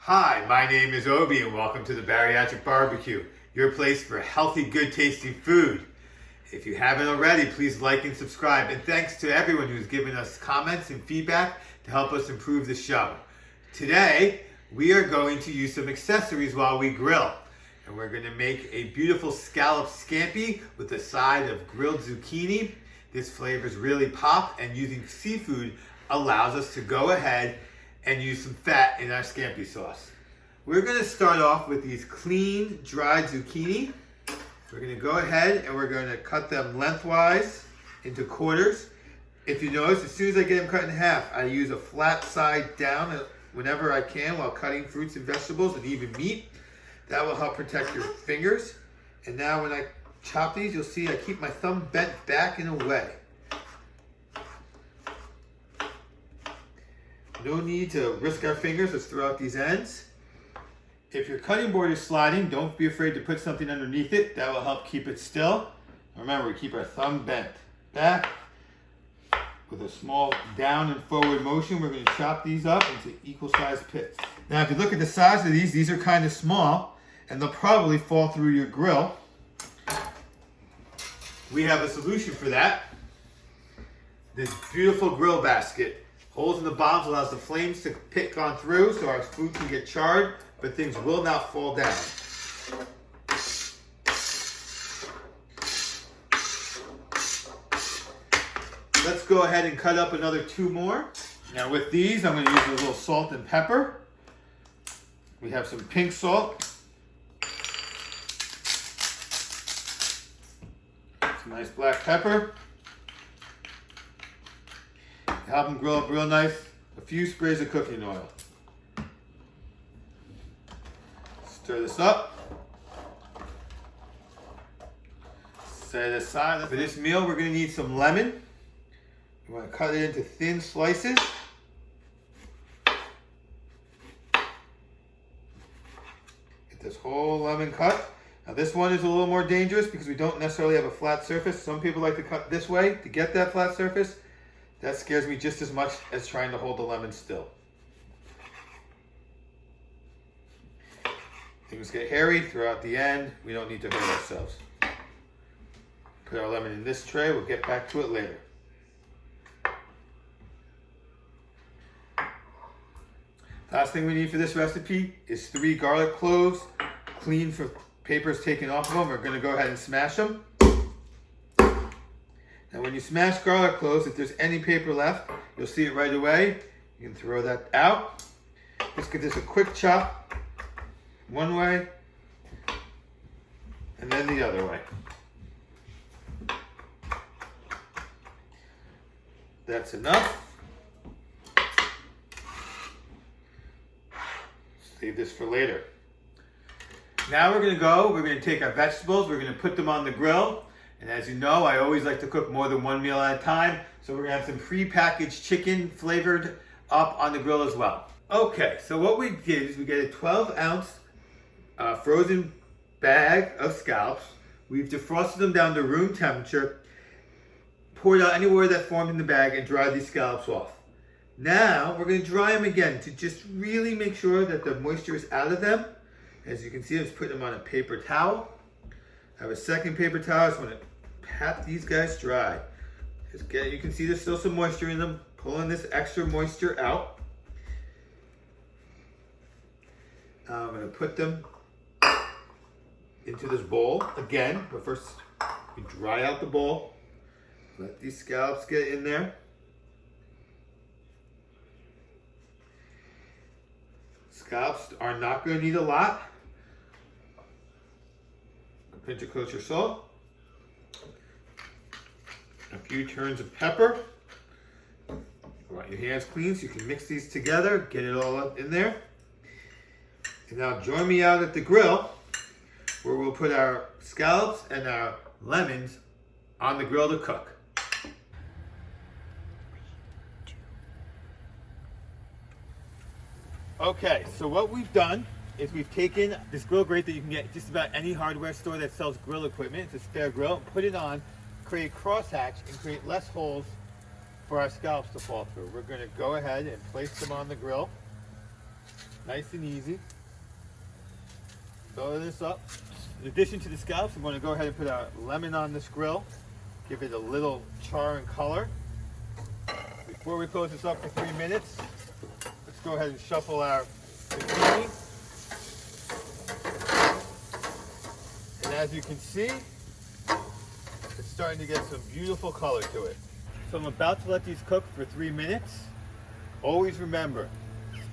Hi, my name is Obi and welcome to the Bariatric BBQ, your place for healthy, good tasting food. If you haven't already, please like and subscribe. And thanks to everyone who's given us comments and feedback to help us improve the show. Today, we are going to use some accessories while we grill. And we're going to make a beautiful scallop scampi with a side of grilled zucchini. This flavors really pop, and using seafood allows us to go ahead and use some fat in our scampi sauce. We're going to start off with these clean, dried zucchini. We're going to go ahead and we're going to cut them lengthwise into quarters. If you notice, as soon as I get them cut in half, I use a flat side down whenever I can while cutting fruits and vegetables and even meat. That will help protect your fingers. And now when I chop these, you'll see I keep my thumb bent back in a way. No need to risk our fingers. Let's throw out these ends. If your cutting board is sliding, don't be afraid to put something underneath it. That will help keep it still. Remember, we keep our thumb bent back. With a small down and forward motion, we're going to chop these up into equal sized pits. Now, if you look at the size of these are kind of small, and they'll probably fall through your grill. We have a solution for that. This beautiful grill basket. Holes in the bottom allows the flames to pick on through so our food can get charred, but things will not fall down. Let's go ahead and cut up another 2 more. Now with these, I'm going to use a little salt and pepper. We have some pink salt. Some nice black pepper. Help them grill up real nice. A few sprays of cooking oil. Stir this up. Set it aside. For this meal, we're going to need some lemon. You want to cut it into thin slices. Get this whole lemon cut. Now this one is a little more dangerous because we don't necessarily have a flat surface. Some people like to cut this way to get that flat surface. That scares me just as much as trying to hold the lemon still. Things get hairy, throw out the end. We don't need to hurt ourselves. Put our lemon in this tray. We'll get back to it later. Last thing we need for this recipe is 3 garlic cloves, clean for papers taken off of them. We're going to go ahead and smash them. Now when you smash garlic cloves, if there's any paper left, you'll see it right away. You can throw that out. Just give this a quick chop, one way, and then the other way. That's enough. Save this for later. Now we're going to take our vegetables, we're going to put them on the grill. And as you know, I always like to cook more than 1 meal at a time. So we're going to have some pre-packaged chicken flavored up on the grill as well. Okay, so what we did is we get a 12-ounce frozen bag of scallops. We've defrosted them down to room temperature, poured out anywhere that formed in the bag, and dried these scallops off. Now we're going to dry them again to just really make sure that the moisture is out of them. As you can see, I'm just putting them on a paper towel. I have a second paper towel. I just want to pat these guys dry. You can see there's still some moisture in them. Pulling this extra moisture out. Now I'm going to put them into this bowl again. But first, we dry out the bowl. Let these scallops get in there. Scallops are not going to need a lot. A pinch of kosher salt. A few turns of pepper. You want your hands clean so you can mix these together. Get it all up in there. And now join me out at the grill where we'll put our scallops and our lemons on the grill to cook. Okay, so what we've done is we've taken this grill grate that you can get at just about any hardware store that sells grill equipment. It's a spare grill. Put it on, create a crosshatch, and create less holes for our scallops to fall through. We're going to go ahead and place them on the grill. Nice and easy. Throw this up. In addition to the scallops, I'm going to go ahead and put a lemon on this grill. Give it a little char and color. Before we close this up for 3 minutes, let's go ahead and shuffle our zucchini. And as you can see, it's starting to get some beautiful color to it. So I'm about to let these cook for 3 minutes. Always remember,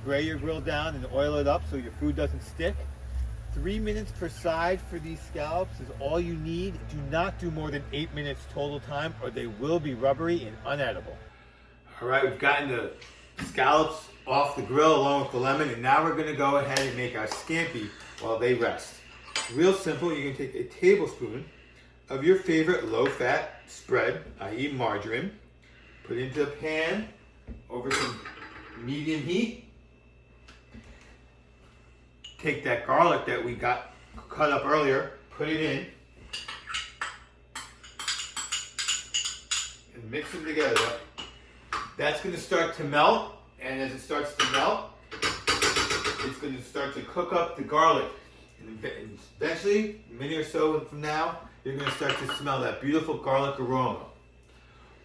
spray your grill down and oil it up so your food doesn't stick. 3 minutes per side for these scallops is all you need. Do not do more than 8 minutes total time or they will be rubbery and unedible. All right, we've gotten the scallops off the grill along with the lemon, and now we're gonna go ahead and make our scampi while they rest. Real simple, you can take a tablespoon of your favorite low-fat spread, i.e. margarine, put it into a pan over some medium heat. Take that garlic that we got cut up earlier, put it in, and mix them together. That's going to start to melt, and as it starts to melt, it's going to start to cook up the garlic. And eventually, a minute or so from now, you're going to start to smell that beautiful garlic aroma.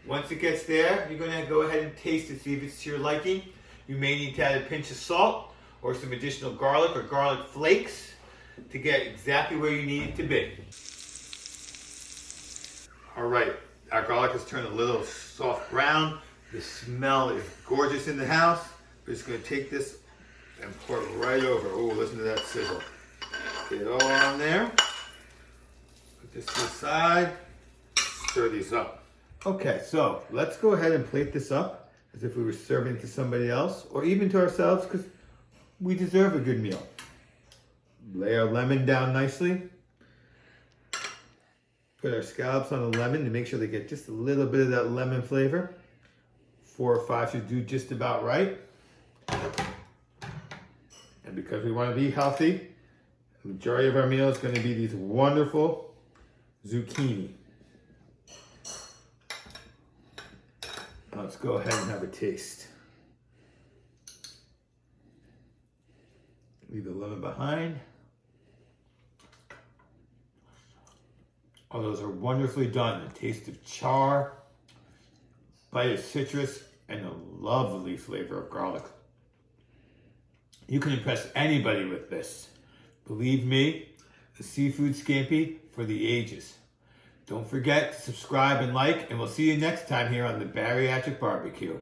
Once it gets there, you're going to go ahead and taste it, see if it's to your liking. You may need to add a pinch of salt or some additional garlic or garlic flakes to get exactly where you need it to be. All right, our garlic has turned a little soft brown. The smell is gorgeous in the house. We're just going to take this and pour it right over. Oh, listen to that sizzle. Get it all on there. Put this to the side. Stir these up. Okay, so let's go ahead and plate this up as if we were serving it to somebody else or even to ourselves, because we deserve a good meal. Lay our lemon down nicely. Put our scallops on the lemon to make sure they get just a little bit of that lemon flavor. 4 or 5 should do just about right. And because we want to be healthy, the majority of our meal is going to be these wonderful zucchini. Now let's go ahead and have a taste. Leave the lemon behind. Oh, those are wonderfully done. A taste of char, bite of citrus, and a lovely flavor of garlic. You can impress anybody with this. Believe me, the seafood scampi for the ages. Don't forget to subscribe and like, and we'll see you next time here on the Bariatric BBQ.